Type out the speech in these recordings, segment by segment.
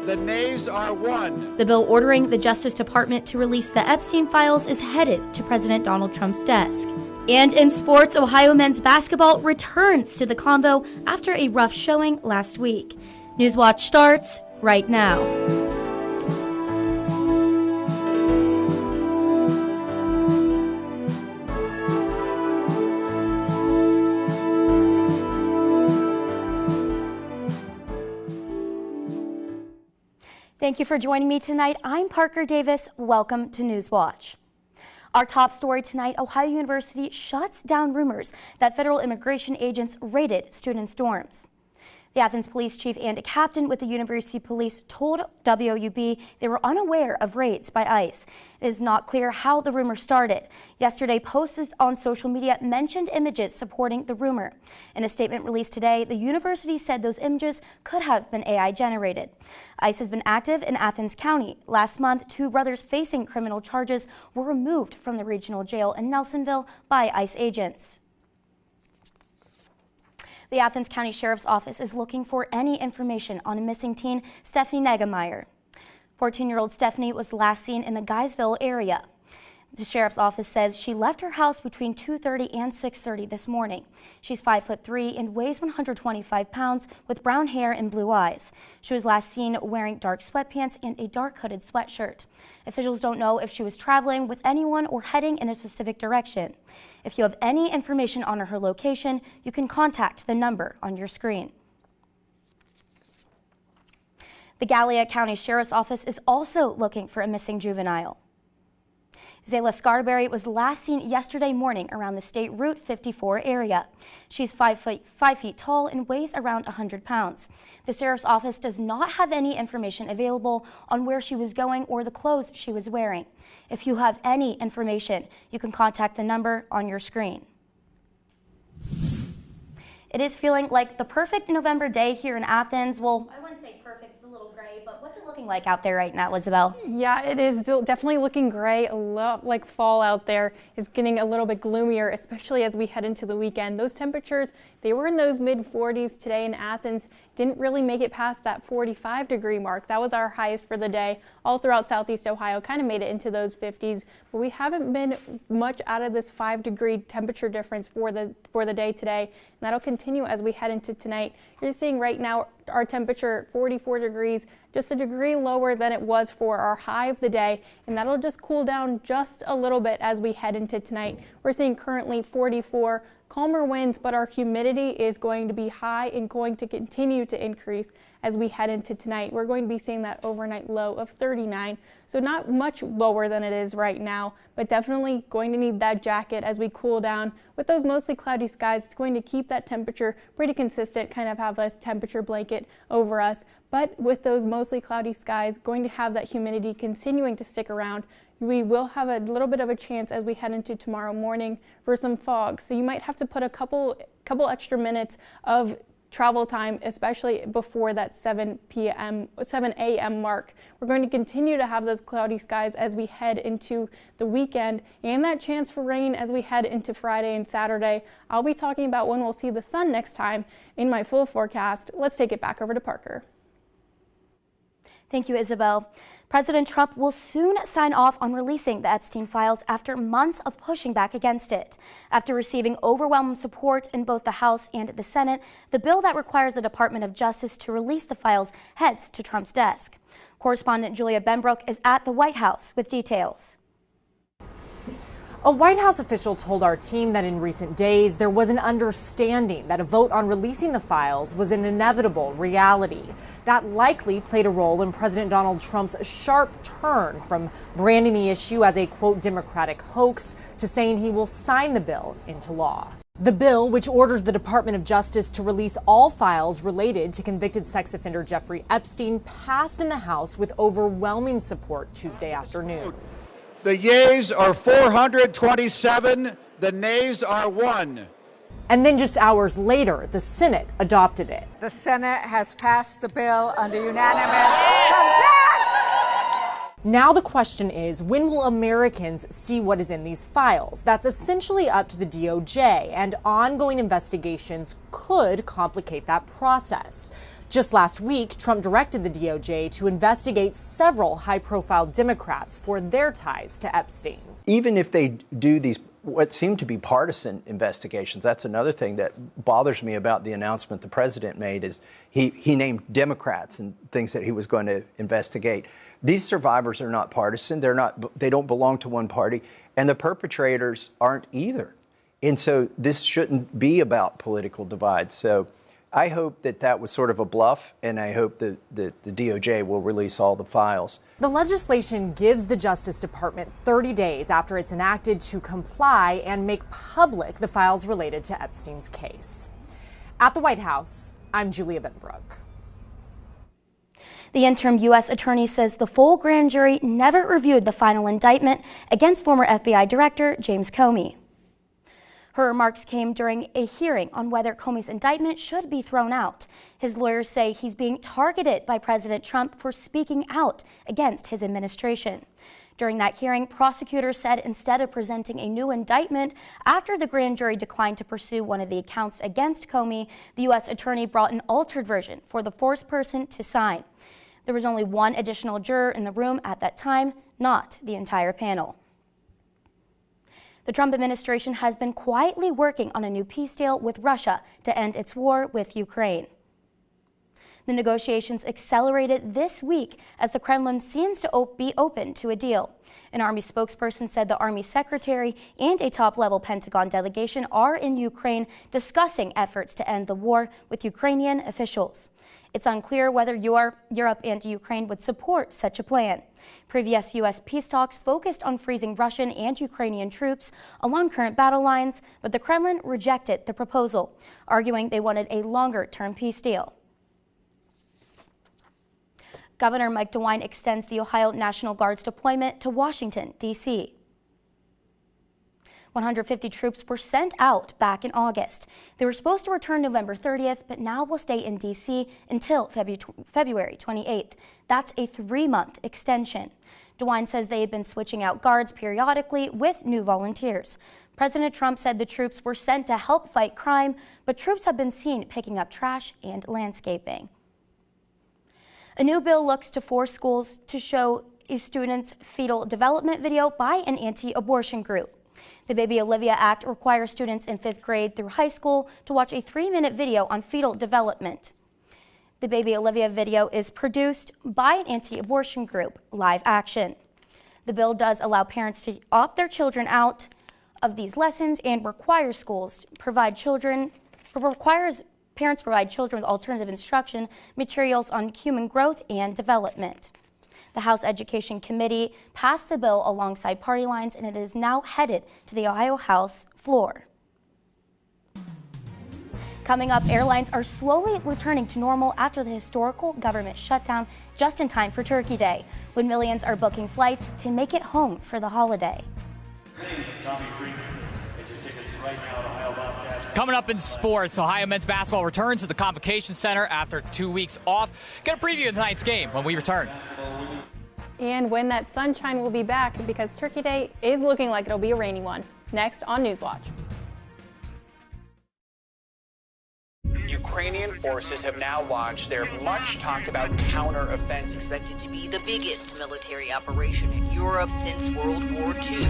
The nays are 1. The bill ordering the Justice Department to release the Epstein files is headed to President Donald Trump's desk. And in sports, Ohio men's basketball returns to the convo after a rough showing last week. Newswatch starts right now. Thank you for joining me tonight. I'm Parker Davis. Welcome to Newswatch. Our top story tonight, Ohio University shuts down rumors that federal immigration agents raided students' dorms. The Athens police chief and a captain with the university police told WOUB they were unaware of raids by ICE. It is not clear how the rumor started. Yesterday, posts on social media mentioned images supporting the rumor. In a statement released today, the university said those images could have been AI generated. ICE has been active in Athens County. Last month, 2 brothers facing criminal charges were removed from the regional jail in Nelsonville by ICE agents. The Athens County Sheriff's Office is looking for any information on a missing teen, Stephanie Negemeyer. 14-year-old Stephanie was last seen in the Guysville area. The Sheriff's Office says she left her house between 2:30 and 6:30 this morning. She's 5'3" and weighs 125 pounds with brown hair and blue eyes. She was last seen wearing dark sweatpants and a dark hooded sweatshirt. Officials don't know if she was traveling with anyone or heading in a specific direction. If you have any information on her location, you can contact the number on your screen. The Gallia County Sheriff's Office is also looking for a missing juvenile. Zayla Scarberry was last seen yesterday morning around the State Route 54 area. She's 5 feet tall and weighs around 100 pounds. The Sheriff's Office does not have any information available on where she was going or the clothes she was wearing. If you have any information, you can contact the number on your screen. It is feeling like the perfect November day here in Athens. Well, I wouldn't say perfect, it's a little gray, but what's it looking like out there right now, Isabel? Yeah, it is definitely looking gray. A lot like fall out there. It's getting a little bit gloomier, especially as we head into the weekend. Those temperatures, they were in those mid 40s today in Athens. Didn't really make it past that 45-degree mark. That was our highest for the day. All throughout Southeast Ohio, kind of made it into those 50s, but we haven't been much out of this 5-degree temperature difference for the day today, and that'll continue as we head into tonight. You're seeing right now our temperature 44 degrees, just a degree lower than it was for our high of the day, and that'll just cool down just a little bit as we head into tonight. We're seeing currently 44. Calmer winds, but our humidity is going to be high and going to continue to increase as we head into tonight. We're going to be seeing that overnight low of 39, so not much lower than it is right now, but definitely going to need that jacket as we cool down. With those mostly cloudy skies, it's going to keep that temperature pretty consistent, kind of have a temperature blanket over us, but with those mostly cloudy skies, going to have that humidity continuing to stick around. We will have a little bit of a chance as we head into tomorrow morning for some fog. So you might have to put a couple extra minutes of travel time, especially before that 7 a.m. mark. We're going to continue to have those cloudy skies as we head into the weekend and that chance for rain as we head into Friday and Saturday. I'll be talking about when we'll see the sun next time in my full forecast. Let's take it back over to Parker. Thank you, Isabel. President Trump will soon sign off on releasing the Epstein files after months of pushing back against it. After receiving overwhelming support in both the House and the Senate, the bill that requires the Department of Justice to release the files heads to Trump's desk. Correspondent Julia Benbrook is at the White House with details. A White House official told our team that in recent days there was an understanding that a vote on releasing the files was an inevitable reality. That likely played a role in President Donald Trump's sharp turn from branding the issue as a, quote, Democratic hoax to saying he will sign the bill into law. The bill, which orders the Department of Justice to release all files related to convicted sex offender Jeffrey Epstein, passed in the House with overwhelming support Tuesday afternoon. The yeas are 427, the nays are 1. And then just hours later, the Senate adopted it. The Senate has passed the bill under unanimous consent. Now the question is, when will Americans see what is in these files? That's essentially up to the DOJ, and ongoing investigations could complicate that process. Just last week, Trump directed the DOJ to investigate several high-profile Democrats for their ties to Epstein. Even if they do these what seem to be partisan investigations, that's another thing that bothers me about the announcement the president made is he named Democrats and things that he was going to investigate. These survivors are not partisan. They don't belong to one party, and the perpetrators aren't either. And so this shouldn't be about political divides. So I hope that was sort of a bluff, and I hope that the DOJ will release all the files. The legislation gives the Justice Department 30 days after it's enacted to comply and make public the files related to Epstein's case. At the White House, I'm Julia Benbrook. The interim U.S. attorney says the full grand jury never reviewed the final indictment against former FBI Director James Comey. Her remarks came during a hearing on whether Comey's indictment should be thrown out. His lawyers say he's being targeted by President Trump for speaking out against his administration. During that hearing, prosecutors said instead of presenting a new indictment after the grand jury declined to pursue one of the accounts against Comey, the U.S. attorney brought an altered version for the fourth person to sign. There was only one additional juror in the room at that time, not the entire panel. The Trump administration has been quietly working on a new peace deal with Russia to end its war with Ukraine. The negotiations accelerated this week as the Kremlin seems to be open to a deal. An Army spokesperson said the Army secretary and a top-level Pentagon delegation are in Ukraine discussing efforts to end the war with Ukrainian officials. It's unclear whether Europe and Ukraine would support such a plan. Previous U.S. peace talks focused on freezing Russian and Ukrainian troops along current battle lines, but the Kremlin rejected the proposal, arguing they wanted a longer-term peace deal. Governor Mike DeWine extends the Ohio National Guard's deployment to Washington, D.C. 150 troops were sent out back in August. They were supposed to return November 30th, but now will stay in D.C. until February 28th. That's a 3-month extension. DeWine says they had been switching out guards periodically with new volunteers. President Trump said the troops were sent to help fight crime, but troops have been seen picking up trash and landscaping. A new bill looks to force schools to show a student's fetal development video by an anti-abortion group. The Baby Olivia Act requires students in 5th grade through high school to watch a 3-minute video on fetal development. The Baby Olivia video is produced by an anti-abortion group, Live Action. The bill does allow parents to opt their children out of these lessons and requires parents provide children with alternative instruction materials on human growth and development. The House Education Committee passed the bill alongside party lines, and it is now headed to the Ohio House floor. Coming up, airlines are slowly returning to normal after the historical government shutdown just in time for Turkey Day, when millions are booking flights to make it home for the holiday. Coming up in sports, Ohio men's basketball returns to the Convocation Center after 2 weeks off. Get a preview of tonight's game when we return. And when that sunshine will be back, because Turkey Day is looking like it'll be a rainy one. Next on Newswatch. Ukrainian forces have now launched their much-talked-about counter-offensive. Expected to be the biggest military operation in Europe since World War II.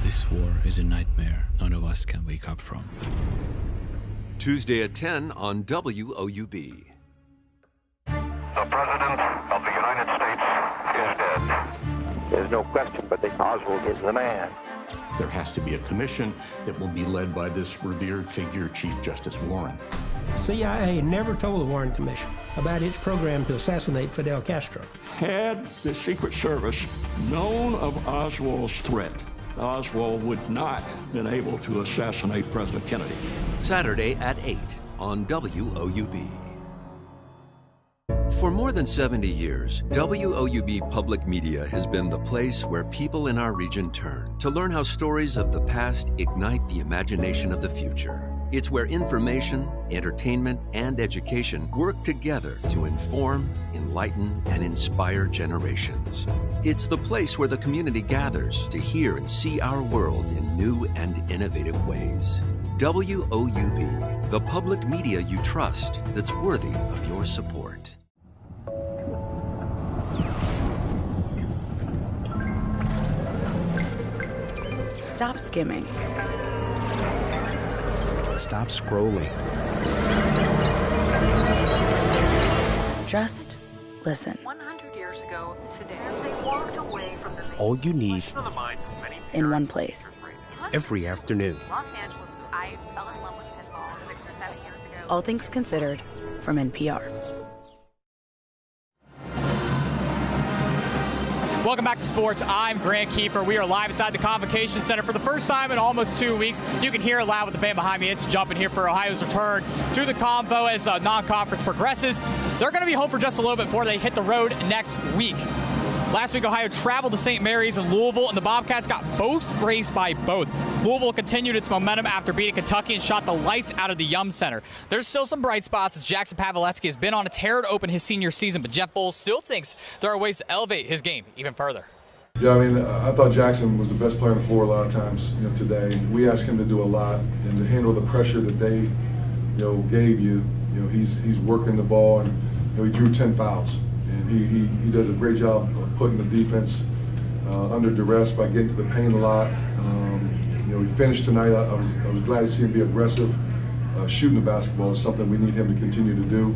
This war is a nightmare none of us can wake up from. Tuesday at 10 on WOUB. The President of the United States is dead. There's no question but that Oswald is the man. There has to be a commission that will be led by this revered figure, Chief Justice Warren. CIA never told the Warren Commission about its program to assassinate Fidel Castro. Had the Secret Service known of Oswald's threat, Oswald would not have been able to assassinate President Kennedy. Saturday at 8 on WOUB. For more than 70 years, WOUB Public Media has been the place where people in our region turn to learn how stories of the past ignite the imagination of the future. It's where information, entertainment, and education work together to inform, enlighten, and inspire generations. It's the place where the community gathers to hear and see our world in new and innovative ways. WOUB, the public media you trust that's worthy of your support. Stop skimming. Stop scrolling. Just listen. 100 years ago today, they walked away from the All you need in one place. every afternoon. Los Angeles. I fell in love with pinball 6 or 7 years ago. All things considered from NPR. Welcome back to sports. I'm Grant Keeper. We are live inside the Convocation Center for the first time in almost 2 weeks. You can hear it loud with the band behind me. It's jumping here for Ohio's return to the Convo as non-conference progresses. They're going to be home for just a little bit before they hit the road next week. Last week, Ohio traveled to St. Mary's and Louisville, and the Bobcats got both raced by both. Louisville continued its momentum after beating Kentucky and shot the lights out of the Yum Center. There's still some bright spots as Jackson Paveletzky has been on a tear to open his senior season, but Jeff Bowles still thinks there are ways to elevate his game even further. Yeah, I mean, I thought Jackson was the best player on the floor a lot of times, today. We asked him to do a lot and to handle the pressure that they, gave you. He's working the ball and, he drew 10 fouls. And he does a great job of putting the defense under duress by getting to the paint a lot. He finished tonight. I was glad to see him be aggressive. Shooting the basketball is something we need him to continue to do.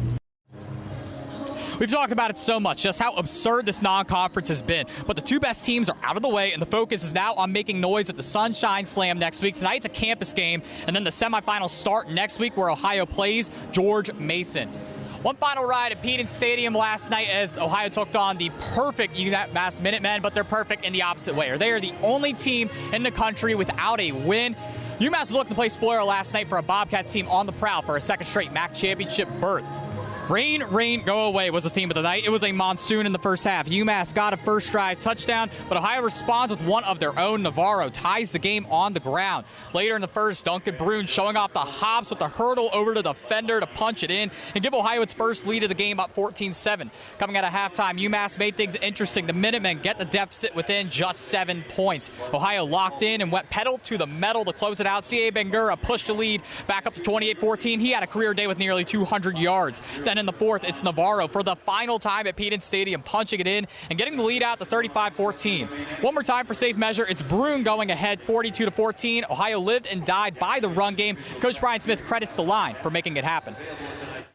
We've talked about it so much, just how absurd this non-conference has been. But the two best teams are out of the way, and the focus is now on making noise at the Sunshine Slam next week. Tonight's a campus game, and then the semifinals start next week where Ohio plays George Mason. One final ride at Peden Stadium last night as Ohio took on the perfect UMass Minutemen, but they're perfect in the opposite way. They are the only team in the country without a win. UMass was looking to play spoiler last night for a Bobcats team on the prowl for a second straight MAC championship berth. Rain, rain, go away was the theme of the night. It was a monsoon in the first half. UMass got a first drive touchdown, but Ohio responds with one of their own. Navarro ties the game on the ground. Later in the first, Duncan Brune showing off the hops with the hurdle over to the defender to punch it in and give Ohio its first lead of the game, up 14-7. Coming out of halftime, UMass made things interesting. The Minutemen get the deficit within just 7 points. Ohio locked in and went pedal to the metal to close it out. C.A. Bangura pushed the lead back up to 28-14. He had a career day with nearly 200 yards. Then in the fourth, it's Navarro for the final time at Peden Stadium, punching it in and getting the lead out to 35-14. One more time for safe measure, it's Brune going ahead 42-14. Ohio lived and died by the run game. Coach Brian Smith credits the line for making it happen.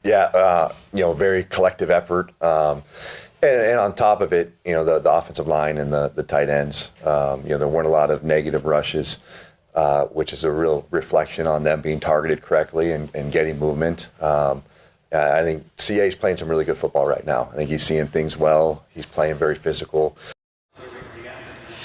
Yeah, very collective effort. And on top of it, the offensive line and the tight ends, there weren't a lot of negative rushes, which is a real reflection on them being targeted correctly and getting movement. I think CA is playing some really good football right now. I think he's seeing things well. He's playing very physical.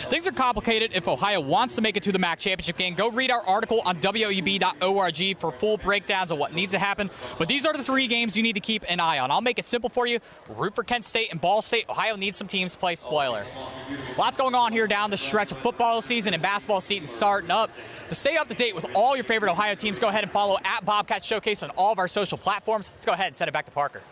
Things are complicated if Ohio wants to make it to the MAC championship game. Go read our article on woub.org for full breakdowns of what needs to happen. But these are the three games you need to keep an eye on. I'll make it simple for you. Root for Kent State and Ball State. Ohio needs some teams to play spoiler. Lots going on here down the stretch of football season and basketball season starting up. To stay up to date with all your favorite Ohio teams, go ahead and follow at Bobcat Showcase on all of our social platforms. Let's go ahead and send it back to Parker.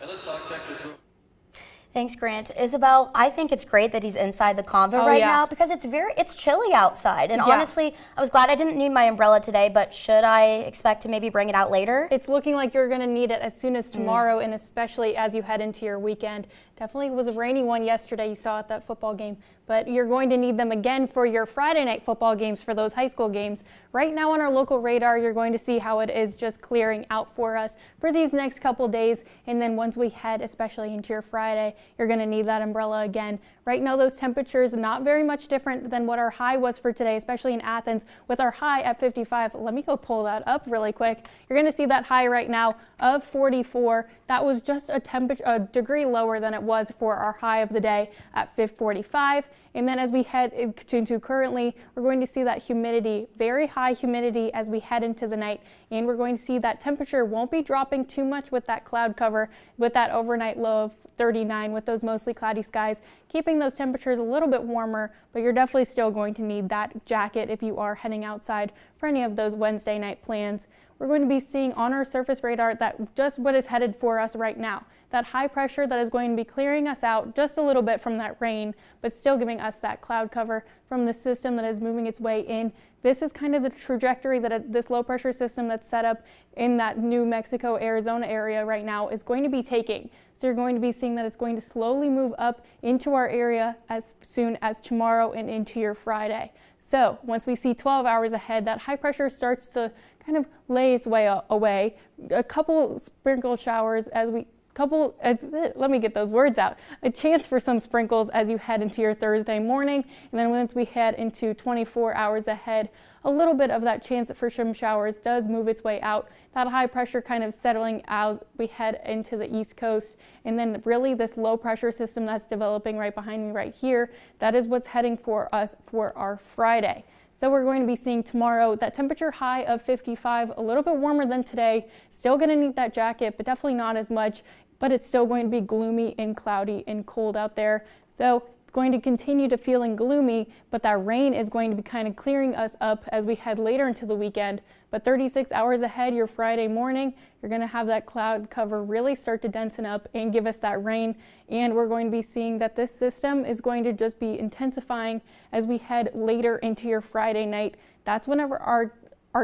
Thanks, Grant. Isabel, I think it's great that he's inside the convo now because it's chilly outside. And honestly, I was glad I didn't need my umbrella today, but should I expect to maybe bring it out later? It's looking like you're going to need it as soon as tomorrow, and especially as you head into your weekend. Definitely was a rainy one yesterday, you saw at that football game, but you're going to need them again for your Friday night football games, for those high school games. Right now on our local radar, you're going to see how it is just clearing out for us for these next couple days, and then once we head especially into your Friday, you're going to need that umbrella again. Right now, those temperatures not very much different than what our high was for today, especially in Athens with our high at 55. Let me go pull that up really quick. You're going to see that high right now of 44. That was just a degree lower than it was for our high of the day at 45. And then as we head into currently, we're going to see that humidity, very high humidity as we head into the night. And we're going to see that temperature won't be dropping too much with that cloud cover, with that overnight low of 39 with those mostly cloudy skies, keeping those temperatures a little bit warmer, but you're definitely still going to need that jacket if you are heading outside for any of those Wednesday night plans. we're going to be seeing on our surface radar that just what is headed for us right now. That high pressure that is going to be clearing us out just a little bit from that rain, but still giving us that cloud cover from the system that is moving its way in. This is kind of the trajectory that this low pressure system that's set up in that New Mexico, Arizona area right now is going to be taking. So you're going to be seeing that it's going to slowly move up into our area as soon as tomorrow and into your Friday. So once we see 12 hours ahead, that high pressure starts to kind of lay its way away. A couple sprinkle showers as we let me get those words out. A chance for some sprinkles as you head into your Thursday morning. And then once we head into 24 hours ahead, a little bit of that chance for some showers does move its way out. That high pressure kind of settling as we head into the East Coast. And then really this low pressure system that's developing right behind me right here, that is what's heading for us for our Friday. So we're going to be seeing tomorrow that temperature high of 55, a little bit warmer than today. Still going to need that jacket, but definitely not as much. But it's still going to be gloomy and cloudy and cold out there. So it's going to continue to feeling gloomy, but that rain is going to be kind of clearing us up as we head later into the weekend. But 36 hours ahead, your Friday morning, you're going to have that cloud cover really start to densen up and give us that rain. And we're going to be seeing that this system is going to just be intensifying as we head later into your Friday night. That's whenever our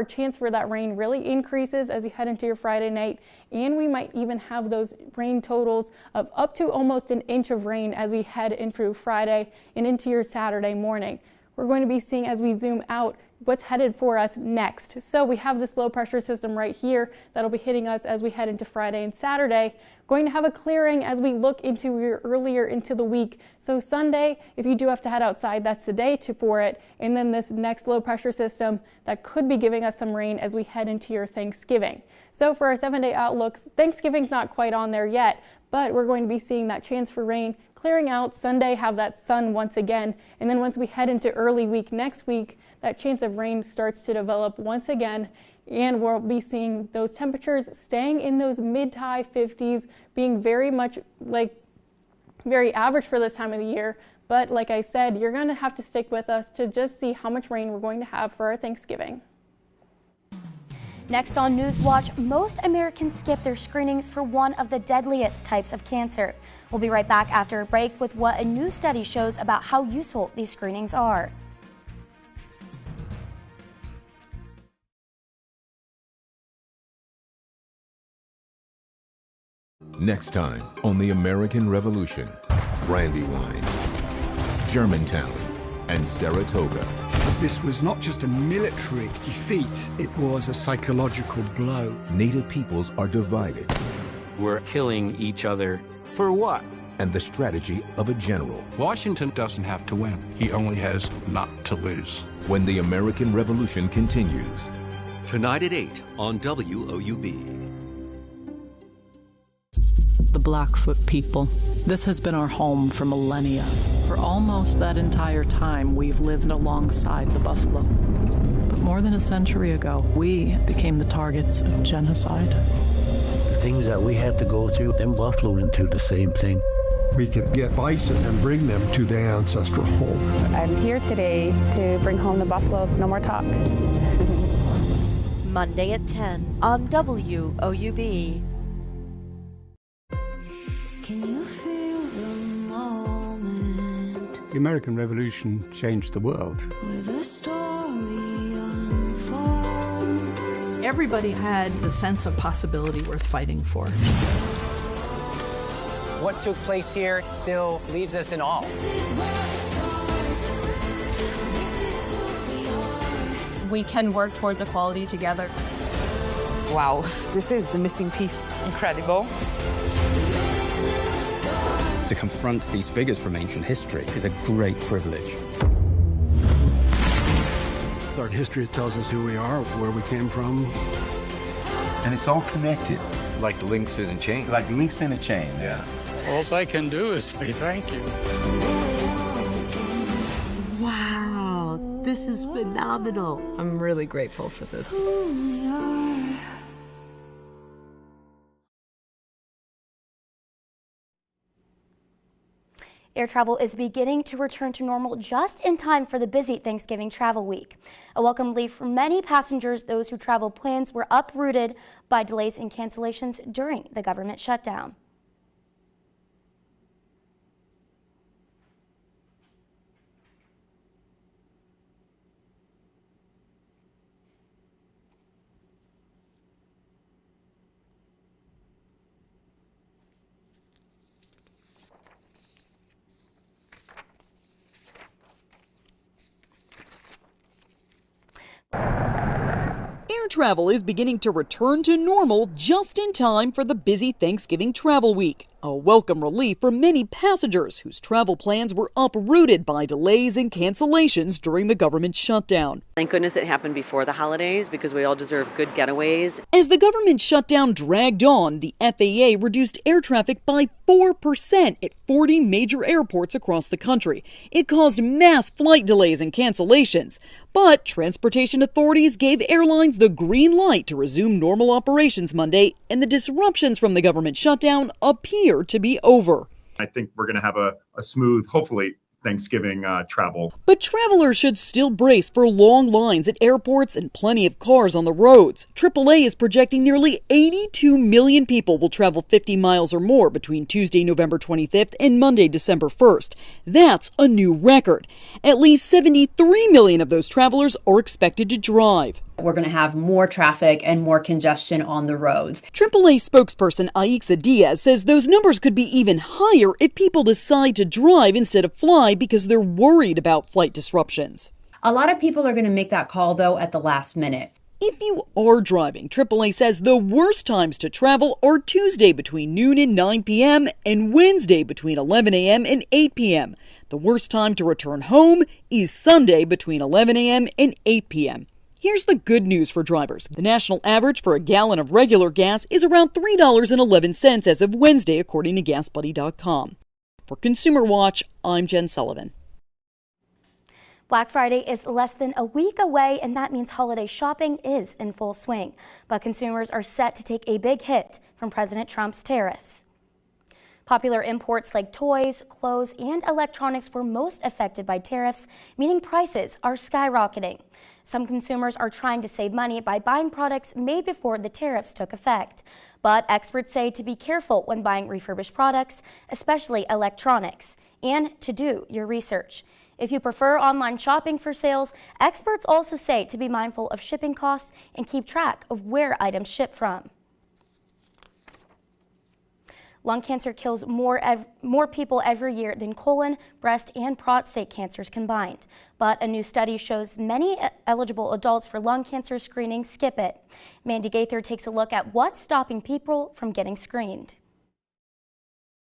chance for that rain really increases as you head into your Friday night, and we might even have those rain totals of up to almost an inch of rain as we head into Friday and into your Saturday morning. We're going to be seeing as we zoom out what's headed for us next. So we have this low pressure system right here that'll be hitting us as we head into Friday and Saturday. Going to have a clearing as we look into earlier into the week. So Sunday, if you do have to head outside, that's the day for it. And then this next low pressure system that could be giving us some rain as we head into your Thanksgiving. So for our 7-day outlooks, Thanksgiving's not quite on there yet, but we're going to be seeing that chance for rain clearing out. Sunday, have that sun once again. And then once we head into early week next week, that chance of rain starts to develop once again. And we'll be seeing those temperatures staying in those mid to high 50s, being very much very average for this time of the year. But like I said, you're going to have to stick with us to just see how much rain we're going to have for our Thanksgiving. Next on Newswatch, most Americans skip their screenings for one of the deadliest types of cancer. We'll be right back after a break with what a new study shows about how useful these screenings are. Next time on the American Revolution, Brandywine, Germantown, and Saratoga. This was not just a military defeat, it was a psychological blow. Native peoples are divided. We're killing each other. For what? And the strategy of a general. Washington doesn't have to win. He only has not to lose. When the American Revolution continues. Tonight at 8 on WOUB. The Blackfoot people. This has been our home for millennia. For almost that entire time, we've lived alongside the buffalo. But more than a century ago, we became the targets of genocide. The things that we had to go through, them buffalo went through the same thing. We could get bison and bring them to their ancestral home. I'm here today to bring home the buffalo. No more talk. Monday at 10 on WOUB. Can you feel the moment? The American Revolution changed the world. Where the story unfolds. Everybody had the sense of possibility worth fighting for. What took place here still leaves us in awe. We can work towards equality together. Wow, this is the missing piece. Incredible. To confront these figures from ancient history is a great privilege. Our history tells us who we are, where we came from. And it's all connected. Like links in a chain. Like links in a chain, yeah. All I can do is say thank you. Wow, this is phenomenal. I'm really grateful for this. Air travel is beginning to return to normal just in time for the busy Thanksgiving travel week. A welcome relief for many passengers. Those whose travel plans were uprooted by delays and cancellations during the government shutdown. Air travel is beginning to return to normal just in time for the busy Thanksgiving travel week. A welcome relief for many passengers whose travel plans were uprooted by delays and cancellations during the government shutdown. Thank goodness it happened before the holidays because we all deserve good getaways. As the government shutdown dragged on, the FAA reduced air traffic by 4% at 40 major airports across the country. It caused mass flight delays and cancellations. But transportation authorities gave airlines the green light to resume normal operations Monday, and the disruptions from the government shutdown appear to be over. I think we're going to have a smooth, hopefully, Thanksgiving travel. But travelers should still brace for long lines at airports and plenty of cars on the roads. AAA is projecting nearly 82 million people will travel 50 miles or more between Tuesday, November 25th and Monday, December 1st. That's a new record. At least 73 million of those travelers are expected to drive. We're going to have more traffic and more congestion on the roads. AAA spokesperson Aixa Diaz says those numbers could be even higher if people decide to drive instead of fly because they're worried about flight disruptions. A lot of people are going to make that call, though, at the last minute. If you are driving, AAA says the worst times to travel are Tuesday between noon and 9 p.m. and Wednesday between 11 a.m. and 8 p.m. The worst time to return home is Sunday between 11 a.m. and 8 p.m. Here's the good news for drivers. The national average for a gallon of regular gas is around $3.11 as of Wednesday, according to GasBuddy.com. For Consumer Watch, I'm Jen Sullivan. Black Friday is less than a week away, and that means holiday shopping is in full swing. But consumers are set to take a big hit from President Trump's tariffs. Popular imports like toys, clothes, and electronics were most affected by tariffs, meaning prices are skyrocketing. Some consumers are trying to save money by buying products made before the tariffs took effect. But experts say to be careful when buying refurbished products, especially electronics, and to do your research. If you prefer online shopping for sales, experts also say to be mindful of shipping costs and keep track of where items ship from. Lung cancer kills more people every year than colon, breast, and prostate cancers combined. But a new study shows many eligible adults for lung cancer screening skip it. Mandy Gaither takes a look at what's stopping people from getting screened.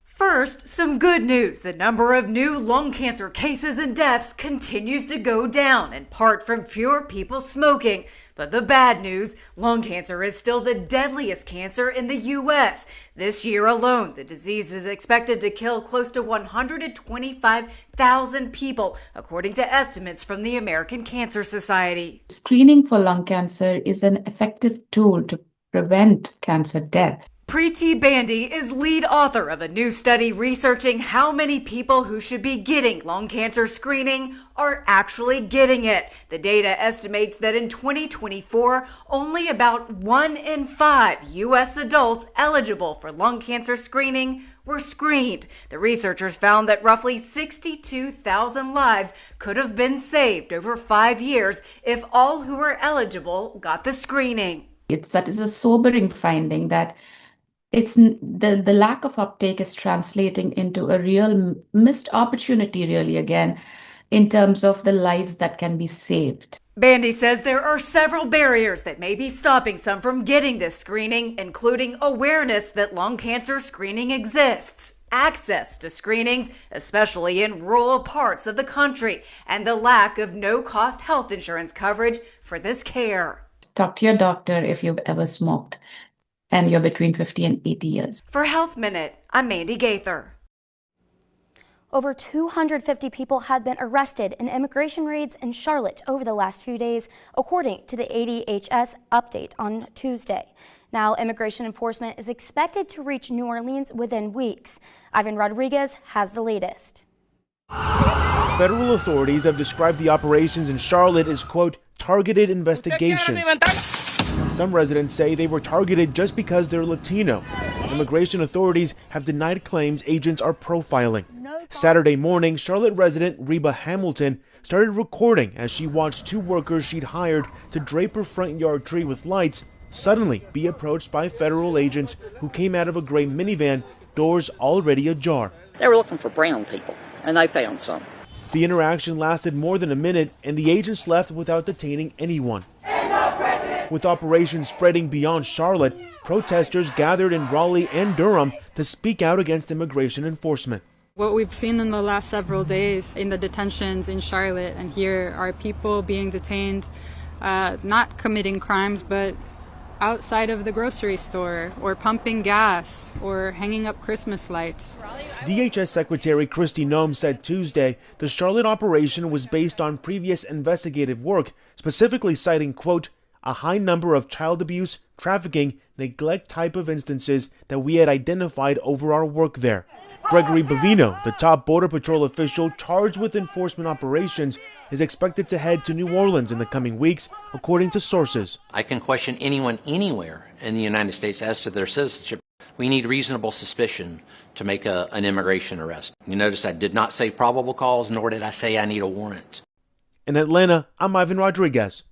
First, some good news. The number of new lung cancer cases and deaths continues to go down, in part from fewer people smoking. But the bad news, lung cancer is still the deadliest cancer in the U.S. This year alone, the disease is expected to kill close to 125,000 people, according to estimates from the American Cancer Society. Screening for lung cancer is an effective tool to prevent cancer death. Preeti Bandy is lead author of a new study researching how many people who should be getting lung cancer screening are actually getting it. The data estimates that in 2024, only about 1 in 5 U.S. adults eligible for lung cancer screening were screened. The researchers found that roughly 62,000 lives could have been saved over 5 years if all who were eligible got the screening. That is a sobering finding that the lack of uptake is translating into a real missed opportunity, really, again, in terms of the lives that can be saved. Bandy says there are several barriers that may be stopping some from getting this screening, including awareness that lung cancer screening exists, access to screenings, especially in rural parts of the country, and the lack of no-cost health insurance coverage for this care. Talk to your doctor if you've ever smoked and you're between 50 and 80 years. For Health Minute, I'm Mandy Gaither. Over 250 people have been arrested in immigration raids in Charlotte over the last few days, according to the ADHS update on Tuesday. Now, immigration enforcement is expected to reach New Orleans within weeks. Ivan Rodriguez has the latest. Federal authorities have described the operations in Charlotte as, quote, targeted investigations. Some residents say they were targeted just because they're Latino. Immigration authorities have denied claims agents are profiling. Saturday morning, Charlotte resident Reba Hamilton started recording as she watched two workers she'd hired to drape her front yard tree with lights suddenly be approached by federal agents who came out of a gray minivan, doors already ajar. They were looking for brown people, and they found some. The interaction lasted more than a minute, and the agents left without detaining anyone. With operations spreading beyond Charlotte, protesters gathered in Raleigh and Durham to speak out against immigration enforcement. What we've seen in the last several days in the detentions in Charlotte and here are people being detained, not committing crimes, but outside of the grocery store, or pumping gas, or hanging up Christmas lights. DHS Secretary Kristi Noem said Tuesday the Charlotte operation was based on previous investigative work, specifically citing, quote, a high number of child abuse, trafficking, neglect type of instances that we had identified over our work there. Gregory Bavino, the top Border Patrol official charged with enforcement operations, is expected to head to New Orleans in the coming weeks, according to sources. I can question anyone anywhere in the United States as to their citizenship. We need reasonable suspicion to make an immigration arrest. You notice I did not say probable cause, nor did I say I need a warrant. In Atlanta, I'm Ivan Rodriguez.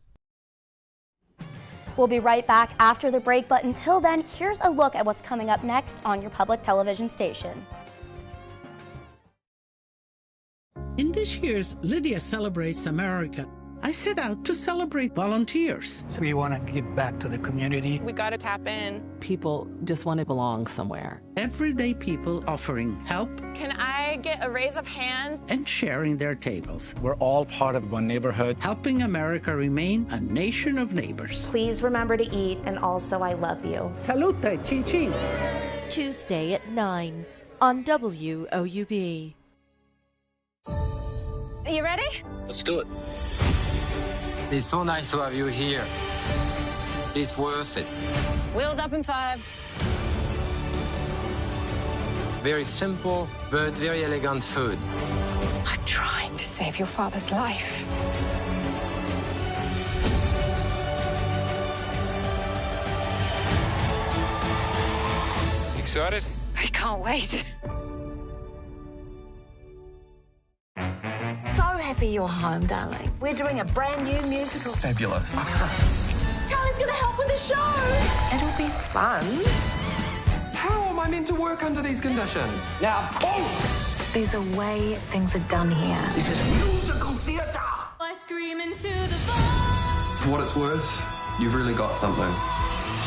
We'll be right back after the break, but until then, here's a look at what's coming up next on your public television station. In this year's Lydia Celebrates America, I set out to celebrate volunteers. So we want to give back to the community. We got to tap in. People just want to belong somewhere. Everyday people offering help. Can I get a raise of hands? And sharing their tables. We're all part of one neighborhood. Helping America remain a nation of neighbors. Please remember to eat, and also I love you. Salute, chin chin. Tuesday at 9 on WOUB. Are you ready? Let's do it. It's so nice to have you here. It's worth it. Wheels up in 5. Very simple, but very elegant food. I'm trying to save your father's life. Excited? I can't wait. So happy you're home, darling. We're doing a brand new musical. Fabulous. Charlie's gonna help with the show. It'll be fun. How am I meant to work under these conditions? Now, boom! There's a way things are done here. This is musical theatre. I scream into the bar. For what it's worth, you've really got something.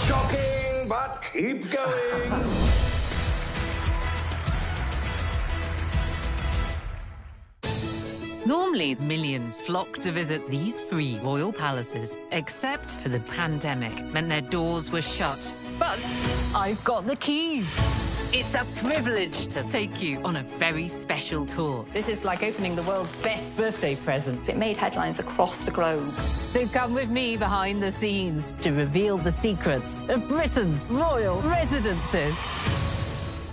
Shocking, but keep going. Normally, millions flock to visit these 3 royal palaces, except for the pandemic meant their doors were shut. But I've got the keys. It's a privilege to take you on a very special tour. This is like opening the world's best birthday present. It made headlines across the globe. So come with me behind the scenes to reveal the secrets of Britain's royal residences.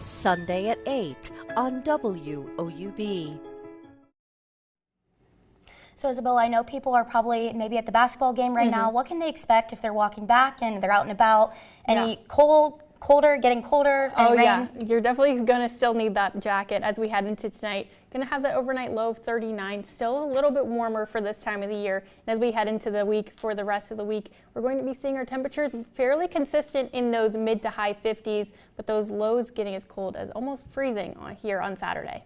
Sunday at 8 on WOUB. So Isabel, I know people are probably maybe at the basketball game right now. What can they expect if they're walking back and they're out and about? Any getting colder, and rain? Yeah, you're definitely going to still need that jacket as we head into tonight. Going to have that overnight low of 39, still a little bit warmer for this time of the year. And as we head into the week, for the rest of the week, we're going to be seeing our temperatures fairly consistent in those mid to high 50s, but those lows getting as cold as almost freezing here on Saturday.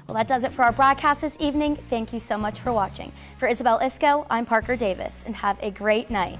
Well, that does it for our broadcast this evening. Thank you so much for watching. For Isabel Isco, I'm Parker Davis, and have a great night.